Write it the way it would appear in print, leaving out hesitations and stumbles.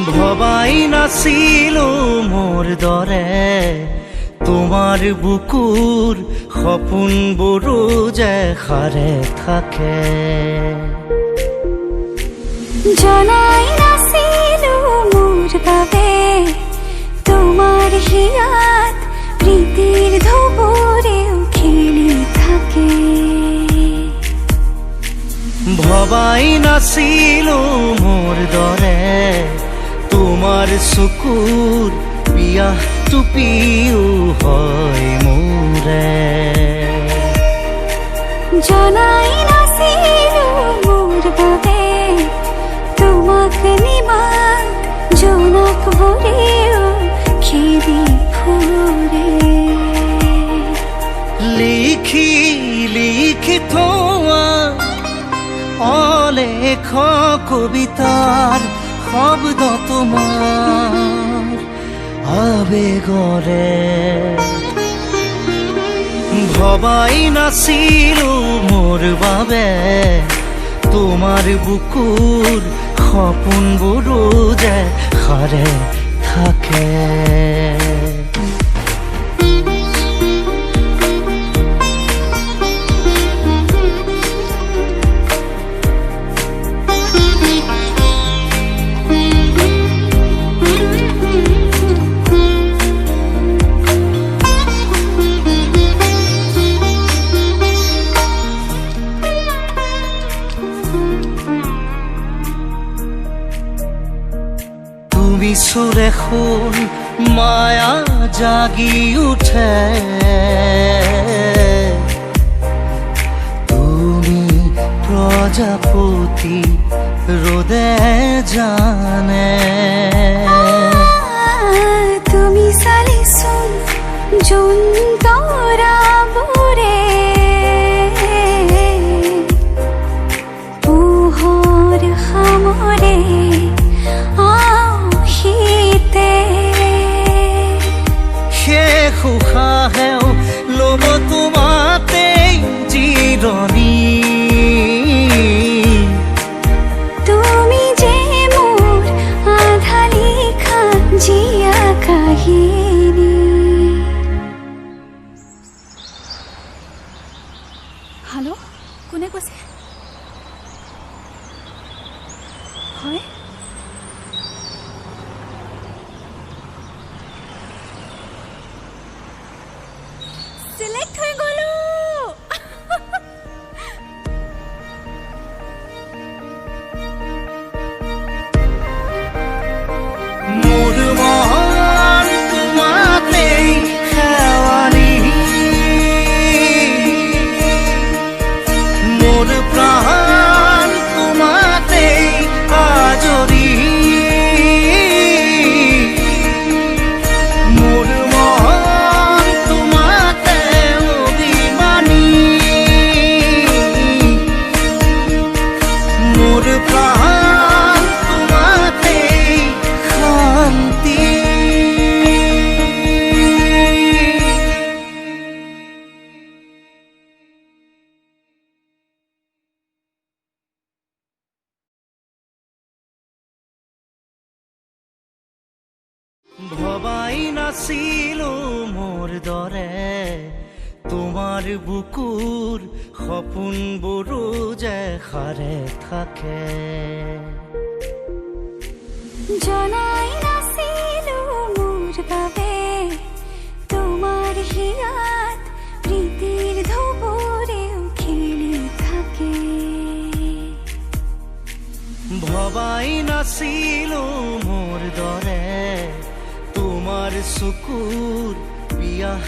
ভবাই নাছিলো মোৰ দৰে তোমাৰ বুকুৰ সপোনবোৰো যে সাৰে থাকে। জনাই নাছিলো মোৰ বাবে তোমাৰ হিয়াত প্ৰীতিৰ ধুবুৰেও খেলি থাকে। ভবাই নাছিলো মোৰ দৰে তোমাৰ চকুৰ পিয়াহ টুপিও হয় মোৰে। জনাই নাছিলো মোৰ বাবে তোমাক নিমাত জোনাক ভৰেও খেদি ফুৰে। লিখি লিখি থোৱা অলেখ কবিতাৰ শব্দ তোমাৰ আবেগৰে। ভবাই নাছিলো মোৰ বাবে তোমাৰ বুকুৰ সপোনবোৰো যে সাৰে থাকে। তুমি সুৰে খুন মায়া জাগি উঠে, তুমি প্ৰজাপতি ৰোদে জানে। তুমি চালিচোন জোন তৰাবোৰে পোহৰ সামৰে উশাহেও ল'ব তোমাতেই জিৰণি। তুমি যে মোৰ আধা লিখা জীয়া কাহিনী। হেল্ল', কোনে কৈছে? হয়, সিলেক্ট হৈ গলো। মোৰ মন তোমাতেই শেৱালি, মোৰ প্ৰাণ তোমাতেই আজৰি। মোৰ মন তোমাতে অভিমানী, মোৰ প্ৰাণ তোমাতেই শান্তি। ভবাই নাছিলো মোৰ দৰে তোমাৰ বুকুৰ সপোনবোৰো যে সাৰে থাকে। জনাই নাছিলো মোৰ বাবে তোমাৰ হিয়াত প্ৰীতিৰ ধুবুৰেও খেলি থাকে। ভবাই নাছিলো মোৰ দৰে তোমাৰ চকুৰ পিয়াহ